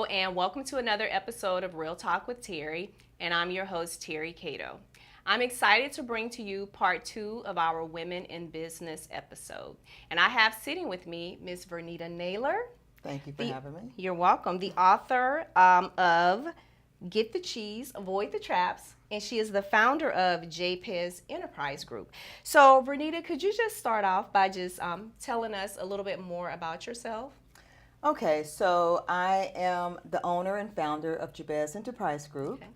Hello, and welcome to another episode of Real Talk with Terry, and I'm your host, Terry Cato. I'm excited to bring to you part two of our Women in Business episode. And I have sitting with me Miss Vernita Naylor. Thank you for having me. You're welcome. The author of Get the Cheese, Avoid the Traps, and she is the founder of JPEZ Enterprise Group. So, Vernita, could you just start off by just telling us a little bit more about yourself? Okay, so I am the owner and founder of JPEZ Enterprise Group. Okay.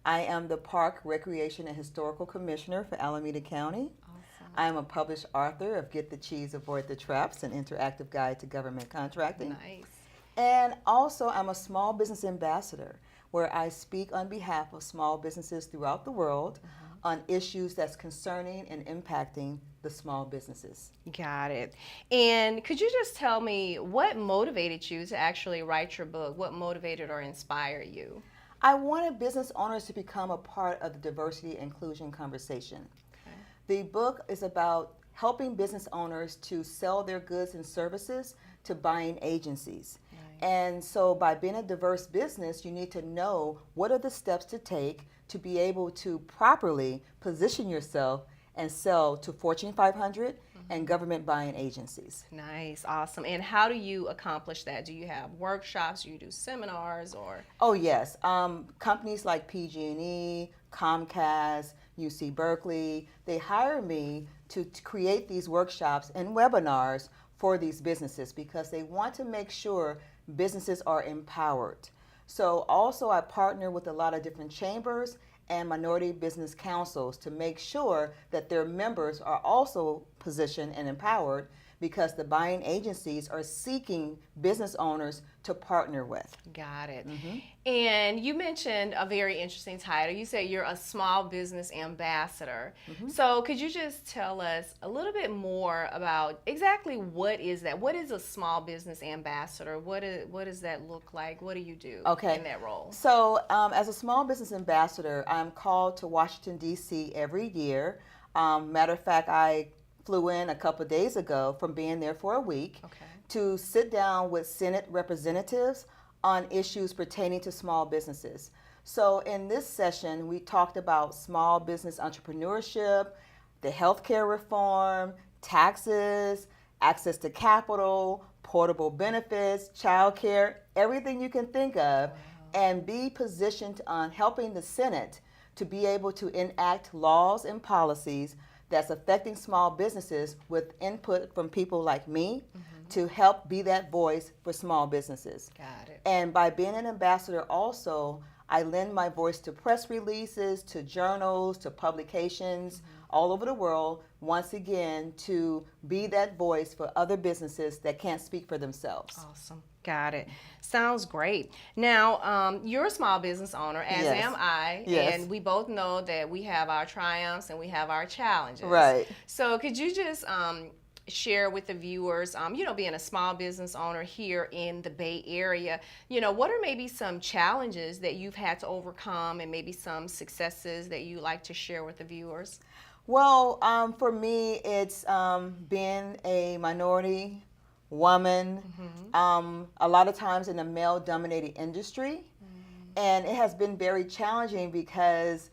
I am the Park, Recreation, and Historical Commissioner for Alameda County. Awesome. I am a published author of Get the Cheese, Avoid the Traps, an interactive guide to government contracting. Nice. And also, I'm a small business ambassador where I speak on behalf of small businesses throughout the world on issues that's concerning and impacting the small businesses. Got it. And could you just tell me what motivated you to actually write your book? What motivated or inspired you? I wanted business owners to become a part of the diversity and inclusion conversation. Okay. The book is about helping business owners to sell their goods and services to buying agencies. Right. And so by being a diverse business, you need to know what are the steps to take to be able to properly position yourself and sell to Fortune 500 and government buying agencies. Nice, awesome. And how do you accomplish that? Do you have workshops? Do you do seminars or? Oh yes, companies like PG&E, Comcast, UC Berkeley, they hire me to create these workshops and webinars for these businesses because they want to make sure businesses are empowered. So also I partner with a lot of different chambers and minority business councils to make sure that their members are also positioned and empowered because the buying agencies are seeking business owners to partner with. Got it. And you mentioned a very interesting title. You said you're a small business ambassador. So could you just tell us a little bit more about exactly what is that? What is a small business ambassador? What does that look like? What do you do in that role? So as a small business ambassador, I'm called to Washington, D.C. every year. Matter of fact, I flew in a couple of days ago from being there for a week to sit down with Senate representatives on issues pertaining to small businesses. So in this session, we talked about small business entrepreneurship, the healthcare reform, taxes, access to capital, portable benefits, childcare, everything you can think of, and be positioned on helping the Senate to be able to enact laws and policies that's affecting small businesses with input from people like me to help be that voice for small businesses. Got it. And by being an ambassador also, I lend my voice to press releases, to journals, to publications all over the world, once again, to be that voice for other businesses that can't speak for themselves. Awesome. Got it. Sounds great. Now, you're a small business owner, as am I, and we both know that we have our triumphs and we have our challenges. Right. So could you just share with the viewers, being a small business owner here in the Bay Area, what are maybe some challenges that you've had to overcome and maybe some successes that you like to share with the viewers? Well, for me, it's being a minority woman, a lot of times in a male-dominated industry. And it has been very challenging because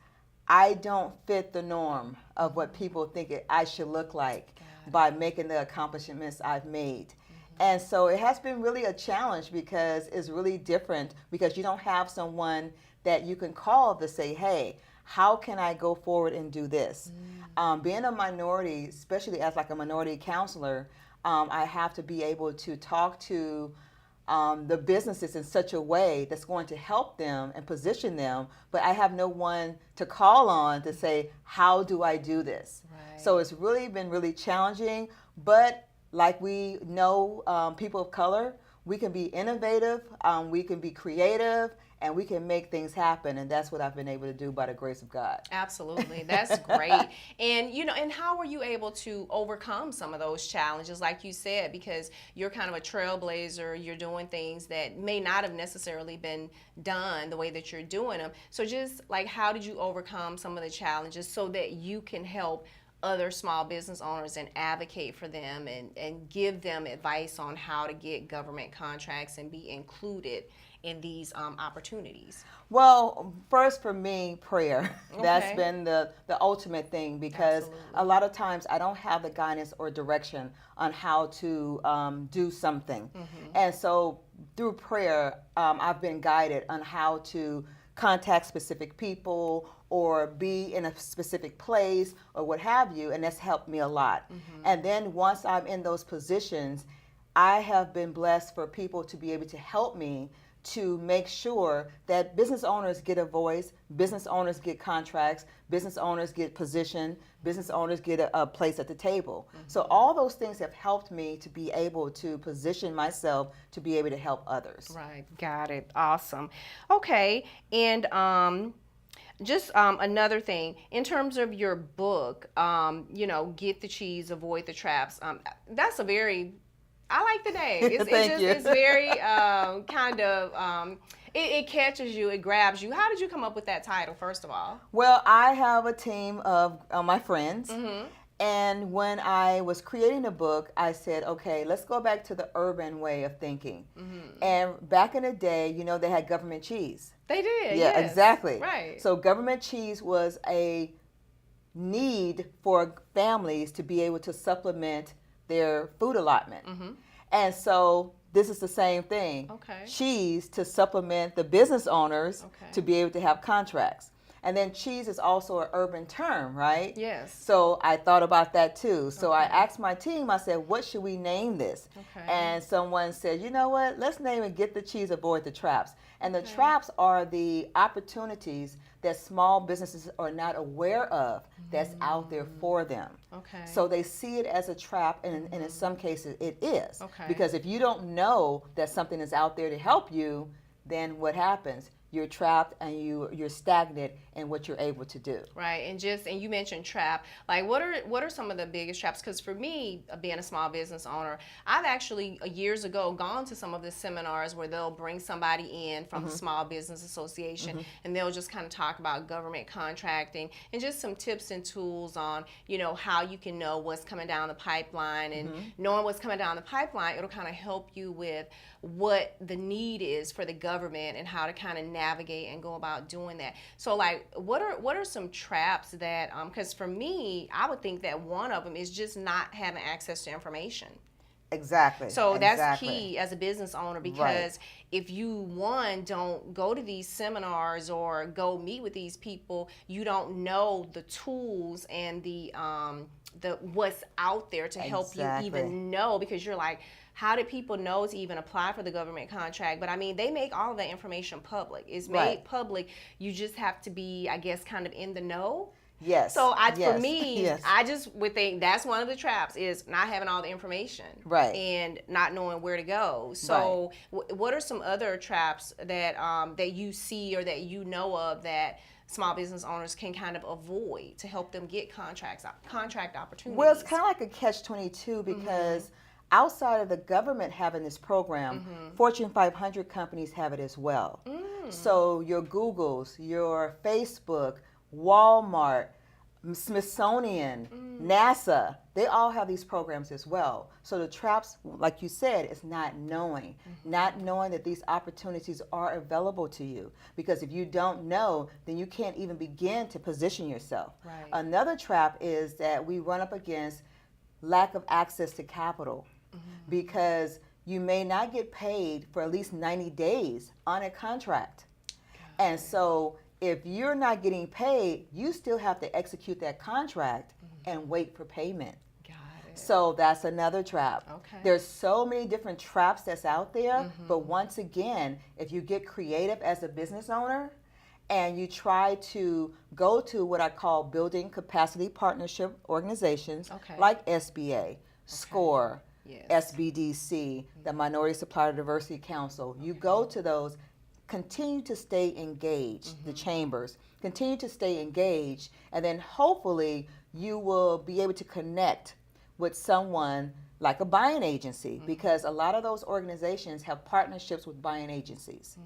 I don't fit the norm of what people think I should look like by making the accomplishments I've made. And so it has been really a challenge because it's really different because you don't have someone that you can call to say, hey, how can I go forward and do this? Being a minority, especially as like a minority counselor, I have to be able to talk to the businesses in such a way that's going to help them and position them, but I have no one to call on to say, how do I do this? Right. So it's really been really challenging, but like we know, people of color, we can be innovative, we can be creative, and we can make things happen, and that's what I've been able to do by the grace of God. Absolutely, that's great. And and how were you able to overcome some of those challenges, like you said, because you're kind of a trailblazer, you're doing things that may not have necessarily been done the way that you're doing them. So just like, how did you overcome some of the challenges so that you can help other small business owners and advocate for them and give them advice on how to get government contracts and be included in these opportunities? Well, first for me, prayer. That's Okay. been the ultimate thing, because Absolutely. a lot of times I don't have the guidance or direction on how to do something. And so through prayer, I've been guided on how to contact specific people or be in a specific place or what have you, and that's helped me a lot. And then once I'm in those positions, I have been blessed for people to be able to help me to make sure that business owners get a voice, business owners get contracts, business owners get position, business owners get a place at the table. So all those things have helped me to be able to position myself to be able to help others. Right, got it. Awesome. Okay, and just another thing in terms of your book, Get the Cheese, Avoid the Traps. That's a very, I like the name. Thank you. It's very kind of, it catches you, it grabs you. How did you come up with that title, first of all? Well, I have a team of my friends. And when I was creating the book, I said, okay, let's go back to the urban way of thinking. And back in the day, they had government cheese. They did. Yeah, yes. exactly. Right. So government cheese was a need for families to be able to supplement their food allotment. And so this is the same thing. Okay. Cheese to supplement the business owners Okay. to be able to have contracts. And then cheese is also an urban term, right? Yes. So I thought about that too. So I Okay. asked my team, I said, what should we name this? Okay. And someone said, you know what, let's name it Get the Cheese, Avoid the Traps. And the Okay. traps are the opportunities that small businesses are not aware of that's out there for them. Okay. So they see it as a trap, and in some cases it is. Okay. Because if you don't know that something is out there to help you, then what happens? You're trapped and you're stagnant in what you're able to do. Right, and you mentioned trap. Like, what are some of the biggest traps? Because for me, being a small business owner, I've actually years ago gone to some of the seminars where they'll bring somebody in from the Small Business Association, and they'll just kind of talk about government contracting and just some tips and tools on how you can know what's coming down the pipeline, and knowing what's coming down the pipeline, it'll kind of help you with what the need is for the government and how to kind of navigate and go about doing that. So, like, what are some traps that, because for me, I would think that one of them is just not having access to information. Exactly. So that's Exactly. key as a business owner, because if you, don't go to these seminars or go meet with these people, you don't know the tools and the what's out there to help you Exactly. even know, because you're like, how did people know to even apply for the government contract? But I mean, they make all of that information public. It's made Right. public. You just have to be, I guess, kind of in the know. Yes. So Yes. for me, Yes. I just would think that's one of the traps, is not having all the information, Right. and not knowing where to go. So what are some other traps that that you see or that you know of that small business owners can kind of avoid to help them get contract opportunities? Well, it's kind of like a catch-22, because outside of the government having this program, Fortune 500 companies have it as well. So your Googles, your Facebook, Walmart, Smithsonian, NASA, they all have these programs as well. So the traps, like you said, is not knowing that these opportunities are available to you. Because if you don't know, then you can't even begin to position yourself. Right. Another trap is that we run up against lack of access to capital, because you may not get paid for at least 90 days on a contract. And so if you're not getting paid, you still have to execute that contract and wait for payment. Got it. So that's another trap. Okay. There's so many different traps that's out there, but once again, if you get creative as a business owner and you try to go to what I call building capacity partnership organizations, Okay. like SBA, SCORE, Yes. SBDC, the Minority Supplier Diversity Council, you go to those, continue to stay engaged, the chambers, continue to stay engaged, and then hopefully you will be able to connect with someone like a buying agency, because a lot of those organizations have partnerships with buying agencies.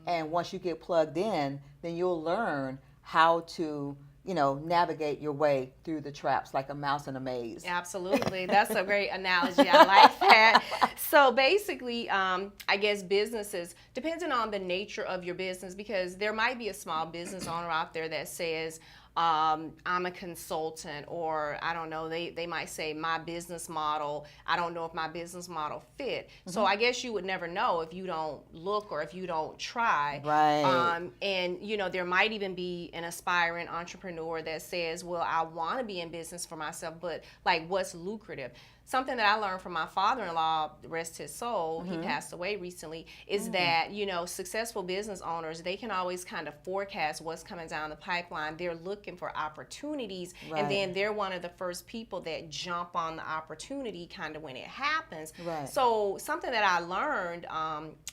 And once you get plugged in, then you'll learn how to navigate your way through the traps like a mouse in a maze. Absolutely. That's a great analogy. I like that. So basically, I guess businesses, depending on the nature of your business, because there might be a small business owner out there that says, I'm a consultant, or I don't know, they might say my business model, I don't know if my business model fit. So I guess you would never know if you don't look or if you don't try. Right. And there might even be an aspiring entrepreneur that says, well, I want to be in business for myself, but like what's lucrative? Something that I learned from my father-in-law, rest his soul, he passed away recently, is that, successful business owners, they can always kind of forecast what's coming down the pipeline. They're looking for opportunities, and then they're one of the first people that jump on the opportunity kind of when it happens. Right. So something that I learned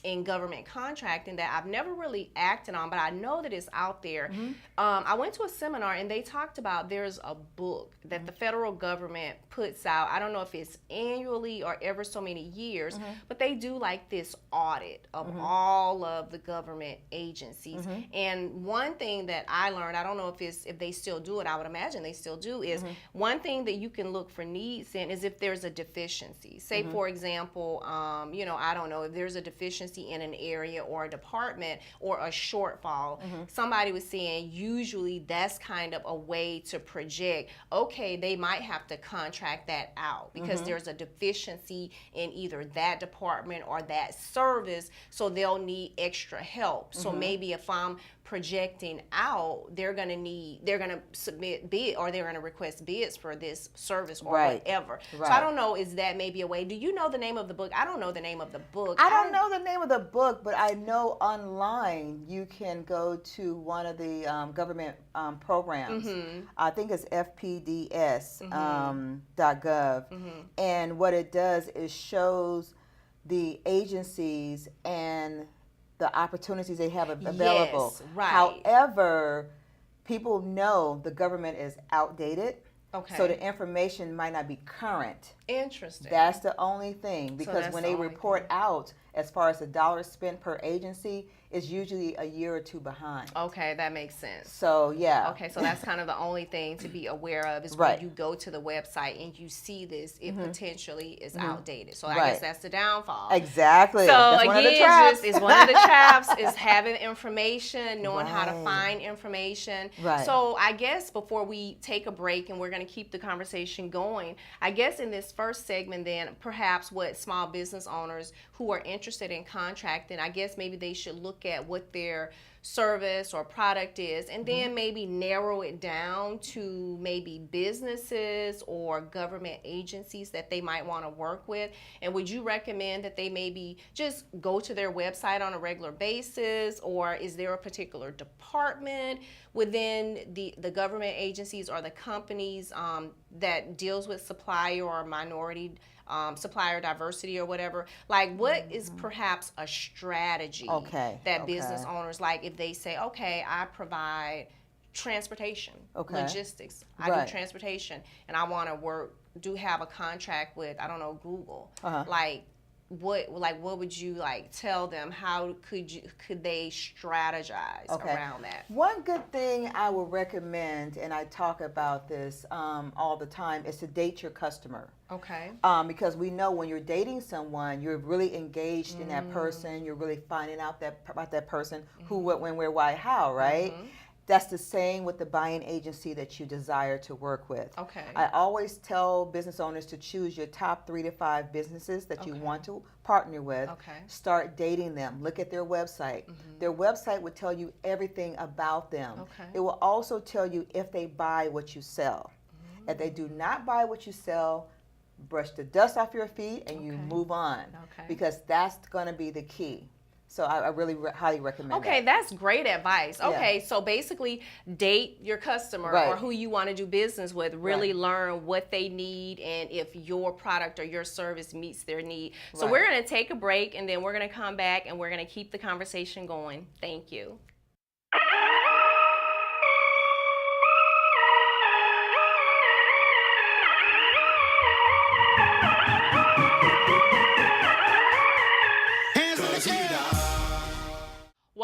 in government contracting that I've never really acted on, but I know that it's out there. I went to a seminar, and they talked about there's a book that the federal government puts out. I don't know if it's annually or ever so many years, but they do like this audit of all of the government agencies. And one thing that I learned, I don't know if they still do it, I would imagine they still do, is one thing that you can look for needs in is if there's a deficiency. Say for example, I don't know, if there's a deficiency in an area or a department or a shortfall. Somebody was saying usually that's kind of a way to project, okay, they might have to contract that out because there's a deficiency in either that department or that service, so they'll need extra help. So maybe if I'm projecting out, they're going to submit bid, or they're going to request bids for this service or whatever. So I don't know, is that maybe a way? Do you know the name of the book? I don't know the name of the book. I don't know the name of the book, but I know online you can go to one of the government programs. I think it's fpds.gov. And what it does is shows the agencies and the opportunities they have available. Yes, right. However, people know the government is outdated. Okay. So the information might not be current. Interesting. That's the only thing, because when they report out, as far as the dollars spent per agency, is usually a year or two behind. Okay, that makes sense. So yeah. Okay, so that's kind of the only thing to be aware of is when you go to the website and you see this, it potentially is outdated. So I guess that's the downfall. Exactly. So that's again, one of the traps. it's one of the traps is having information, knowing how to find information. Right. So I guess before we take a break, and we're going to keep the conversation going, I guess in this first segment then, perhaps what small business owners who are interested in contracting, I guess maybe they should look at what their service or product is, and then maybe narrow it down to maybe businesses or government agencies that they might want to work with. And would you recommend that they maybe just go to their website on a regular basis, or is there a particular department within the government agencies or the companies that deals with supplier or minority supplier diversity or whatever? Like, what is perhaps a strategy that business owners, like if they say, okay, I provide transportation, logistics, I do transportation, and I want to have a contract with, I don't know, Google. What would you tell them? How could they strategize around that? One good thing I would recommend, and I talk about this all the time, is to date your customer. Okay. Because we know when you're dating someone, you're really engaged in that person. You're really finding out about that person, who, what, when, where, why, how, right? That's the same with the buying agency that you desire to work with. Okay. I always tell business owners to choose your top 3 to 5 businesses that you want to partner with. Start dating them. Look at their website. Their website will tell you everything about them. It will also tell you if they buy what you sell. If they do not buy what you sell, brush the dust off your feet and you move on, because that's going to be the key. So I really highly recommend that. Okay, that's great advice. Okay, so basically date your customer or who you want to do business with. Really learn what they need and if your product or your service meets their need. So we're going to take a break, and then we're going to come back and we're going to keep the conversation going. Thank you.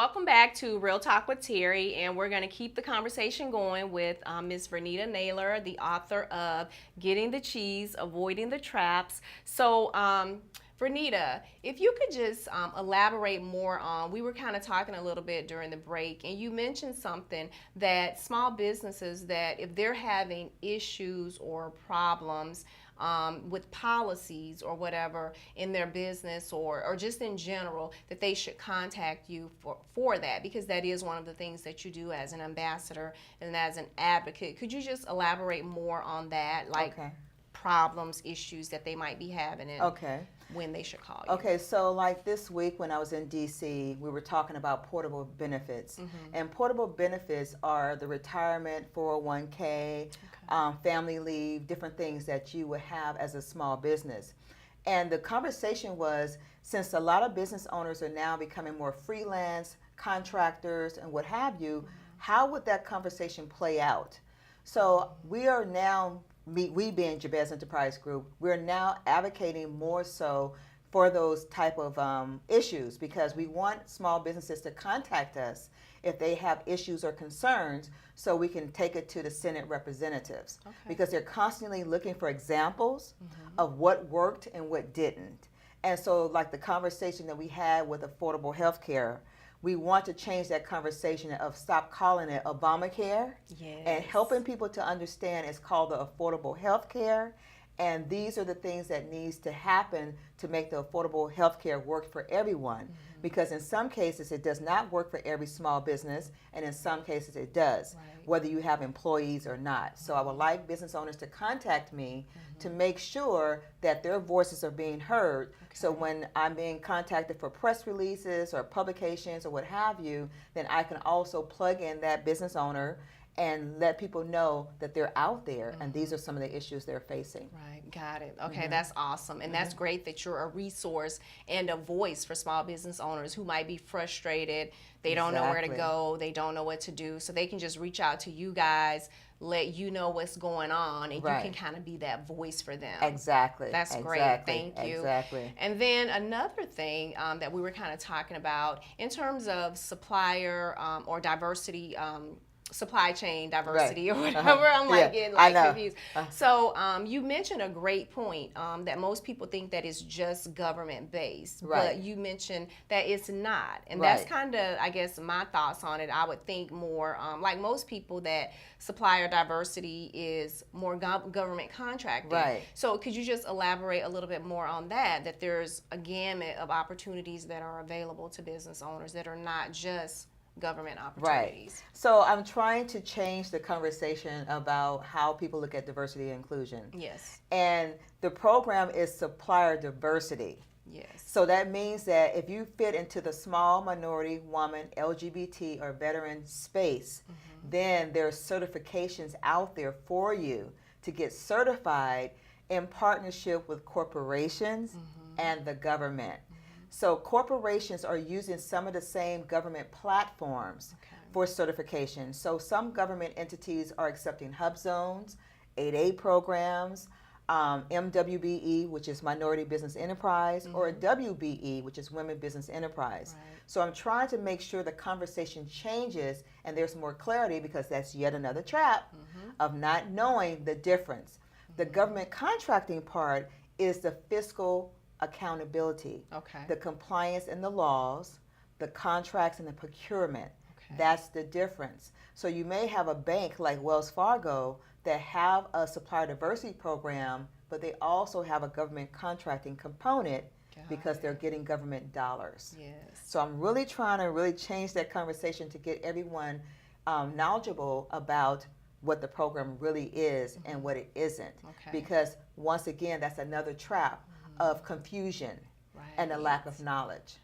welcome back to Real Talk with Terry, and we're going to keep the conversation going with Ms. Vernita Naylor, the author of Getting the Cheese, Avoiding the Traps. So, Vernita, if you could just elaborate more on, we were kind of talking a little bit during the break, and you mentioned something that small businesses, that if they're having issues or problems with policies or whatever in their business or just in general, that they should contact you for that, because that is one of the things that you do as an ambassador and as an advocate. Could you just elaborate more on that, like problems, issues that they might be having, and when they should call you? Okay, so like this week when I was in DC, we were talking about portable benefits. And portable benefits are the retirement, 401k, family leave, different things that you would have as a small business. And the conversation was, since a lot of business owners are now becoming more freelance, contractors, and what have you, how would that conversation play out? So we are now, we being Jabez Enterprise Group, we're now advocating more so for those type of issues, because we want small businesses to contact us if they have issues or concerns, so we can take it to the Senate representatives, because they're constantly looking for examples of what worked and what didn't. And so like the conversation that we had with affordable health care, we want to change that conversation of stop calling it Obamacare and helping people to understand it's called the affordable health care. And these are the things that needs to happen to make the affordable health care work for everyone. Because in some cases it does not work for every small business, and in some cases it does, whether you have employees or not. So I would like business owners to contact me to make sure that their voices are being heard. So when I'm being contacted for press releases or publications or what have you, then I can also plug in that business owner and let people know that they're out there and these are some of the issues they're facing. Right, got it. Okay, that's awesome. And that's great that you're a resource and a voice for small business owners who might be frustrated. They don't know where to go. They don't know what to do. So they can just reach out to you guys, let you know what's going on, and you can kind of be that voice for them. Exactly. That's great. Thank you. Exactly. And then another thing that we were kind of talking about in terms of supplier or diversity, supply chain diversity or whatever. I'm like getting like confused. So you mentioned a great point that most people think that it's just government based, but you mentioned that it's not, and that's kind of, I guess, my thoughts on it. I would think more like most people that supplier diversity is more government contracting. So could you just elaborate a little bit more on that? That there's a gamut of opportunities that are available to business owners that are not just government opportunities. So I'm trying to change the conversation about how people look at diversity and inclusion. And the program is supplier diversity. So that means that if you fit into the small minority, woman, LGBT, or veteran space, then there's certifications out there for you to get certified in partnership with corporations and the government. So corporations are using some of the same government platforms for certification. So some government entities are accepting hub zones, 8A programs, MWBE, which is Minority Business Enterprise, or WBE, which is Women Business Enterprise. So I'm trying to make sure the conversation changes and there's more clarity, because that's yet another trap of not knowing the difference. The government contracting part is the fiscal accountability, the compliance and the laws, the contracts and the procurement. That's the difference. So you may have a bank like Wells Fargo that have a supplier diversity program, but they also have a government contracting component because they're getting government dollars. So I'm really trying to change that conversation to get everyone knowledgeable about what the program really is and what it isn't. Because once again, that's another trap of confusion and a lack of knowledge.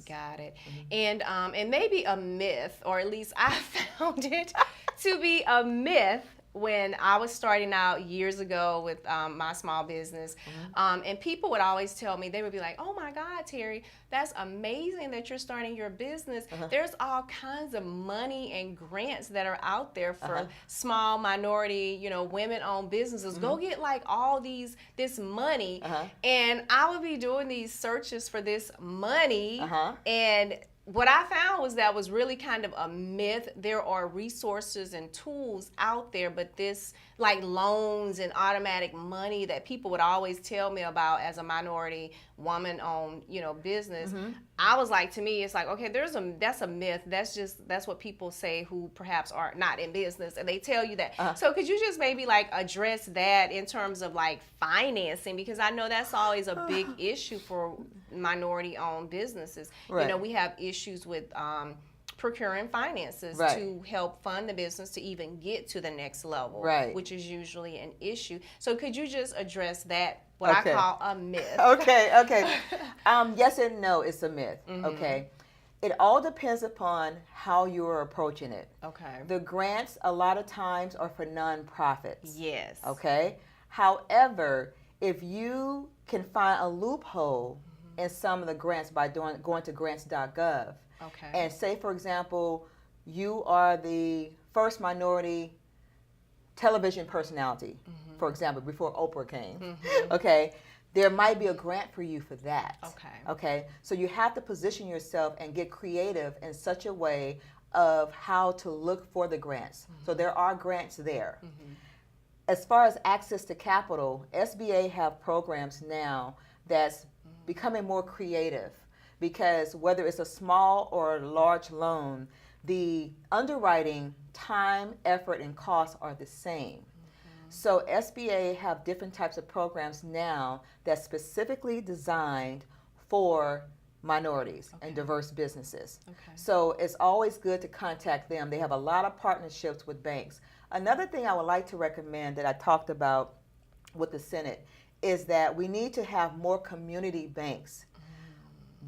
Got it. And maybe a myth, or at least I found it to be a myth when I was starting out years ago with my small business, and people would always tell me, they would be like, "Oh my God, Terry, that's amazing that you're starting your business. There's all kinds of money and grants that are out there for small minority, women-owned businesses. Go get like all this money." And I would be doing these searches for this money, and what I found was really kind of a myth. There are resources and tools out there, but this like loans and automatic money that people would always tell me about as a minority woman-owned, business. I was like, to me, it's like, okay, that's a myth. That's what people say who perhaps are not in business, and they tell you that. So could you just maybe like address that in terms of like financing, because I know that's always a big issue for minority-owned businesses. Right. We have issues with procuring finances Right. to help fund the business to even get to the next level, Right. which is usually an issue. So could you just address that, what Okay. I call a myth? Okay. Yes and no, it's a myth. Okay. It all depends upon how you're approaching it. Okay. The grants a lot of times are for nonprofits. Yes. Okay. However, if you can find a loophole in some of the grants by going to grants.gov, Okay. and say, for example, you are the first minority television personality, for example, before Oprah came, okay, there might be a grant for you for that. Okay. So you have to position yourself and get creative in such a way of how to look for the grants. So there are grants there. As far as access to capital, SBA have programs now that's becoming more creative, because whether it's a small or a large loan, the underwriting time, effort, and costs are the same. So SBA have different types of programs now that's specifically designed for minorities and diverse businesses. So it's always good to contact them. They have a lot of partnerships with banks. Another thing I would like to recommend that I talked about with the Senate is that we need to have more community banks.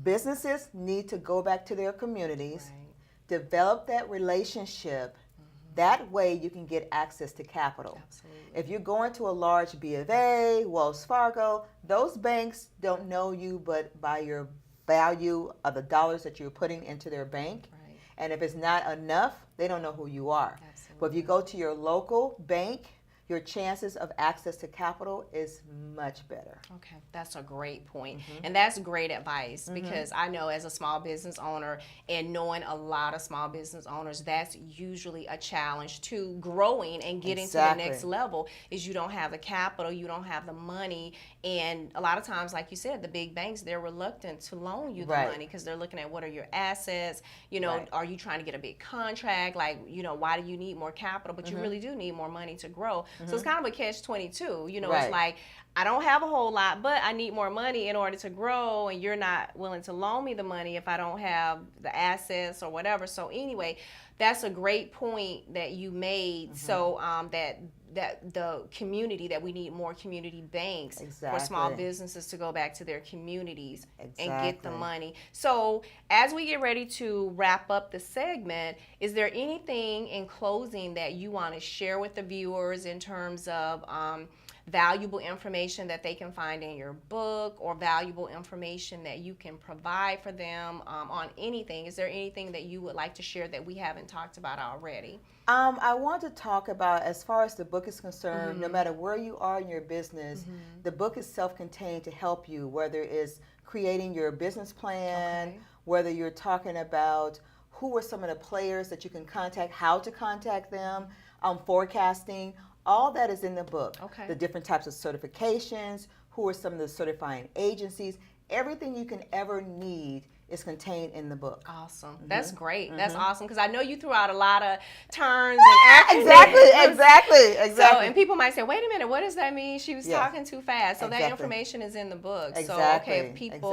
Businesses need to go back to their communities, develop that relationship. That way you can get access to capital. Absolutely. If you're going to a large B of A, Wells Fargo, those banks don't know you but by your value of the dollars that you're putting into their bank. And if it's not enough, they don't know who you are. Absolutely. But if you go to your local bank, your chances of access to capital is much better. Okay, that's a great point. And that's great advice, because I know as a small business owner, and knowing a lot of small business owners, that's usually a challenge to growing and getting to the next level, is you don't have the capital, you don't have the money, and a lot of times, like you said, the big banks, they're reluctant to loan you the money because they're looking at what are your assets, are you trying to get a big contract, like, why do you need more capital, but you really do need more money to grow. So it's kind of a catch-22, it's like, I don't have a whole lot, but I need more money in order to grow, and you're not willing to loan me the money if I don't have the assets or whatever. So anyway, that's a great point that you made. So that the community, that we need more community banks for small businesses to go back to their communities and get the money. So as we get ready to wrap up the segment, is there anything in closing that you want to share with the viewers in terms of valuable information that they can find in your book, or valuable information that you can provide for them on anything? Is there anything that you would like to share that we haven't talked about already? I want to talk about, as far as the book is concerned, no matter where you are in your business, the book is self-contained to help you, whether it's creating your business plan, whether you're talking about who are some of the players that you can contact, how to contact them, forecasting. All that is in the book. The different types of certifications, who are some of the certifying agencies, everything you can ever need is contained in the book. Awesome. That's great. That's awesome, because I know you threw out a lot of terms and acronyms. Exactly. So, and people might say, wait a minute, what does that mean? She was talking too fast. So that information is in the book. So, okay, if people,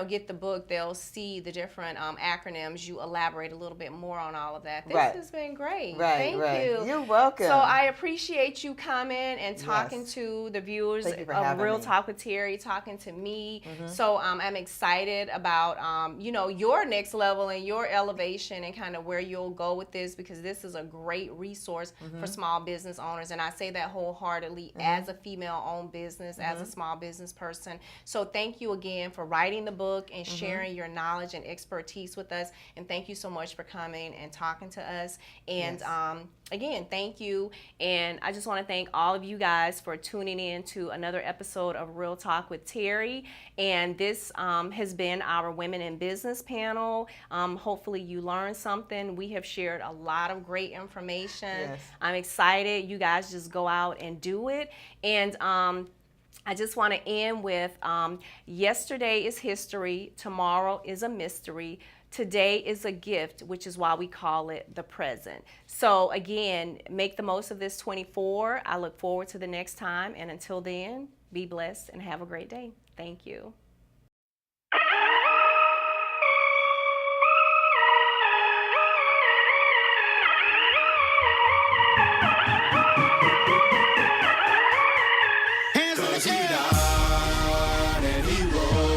get the book, they'll see the different acronyms. You elaborate a little bit more on all of that. This has been great. Thank you. You're welcome. So I appreciate you coming and talking to the viewers of Real Talk with Terry, talking to me. So I'm excited about your next level and your elevation, and kind of where you'll go with this, because this is a great resource for small business owners. And I say that wholeheartedly as a female-owned business, as a small business person. So thank you again for writing the book and sharing your knowledge and expertise with us. And thank you so much for coming and talking to us. And again, thank you. And I just want to thank all of you guys for tuning in to another episode of Real Talk with Terry. And this has been our Women in Business panel. Hopefully you learned something. We have shared a lot of great information. Yes. I'm excited. You guys just go out and do it. And I just want to end with yesterday is history, tomorrow is a mystery. Today is a gift, which is why we call it the present. So again, make the most of this 24. I look forward to the next time. And until then, be blessed and have a great day. Thank you. Hands in the air. And he rolls.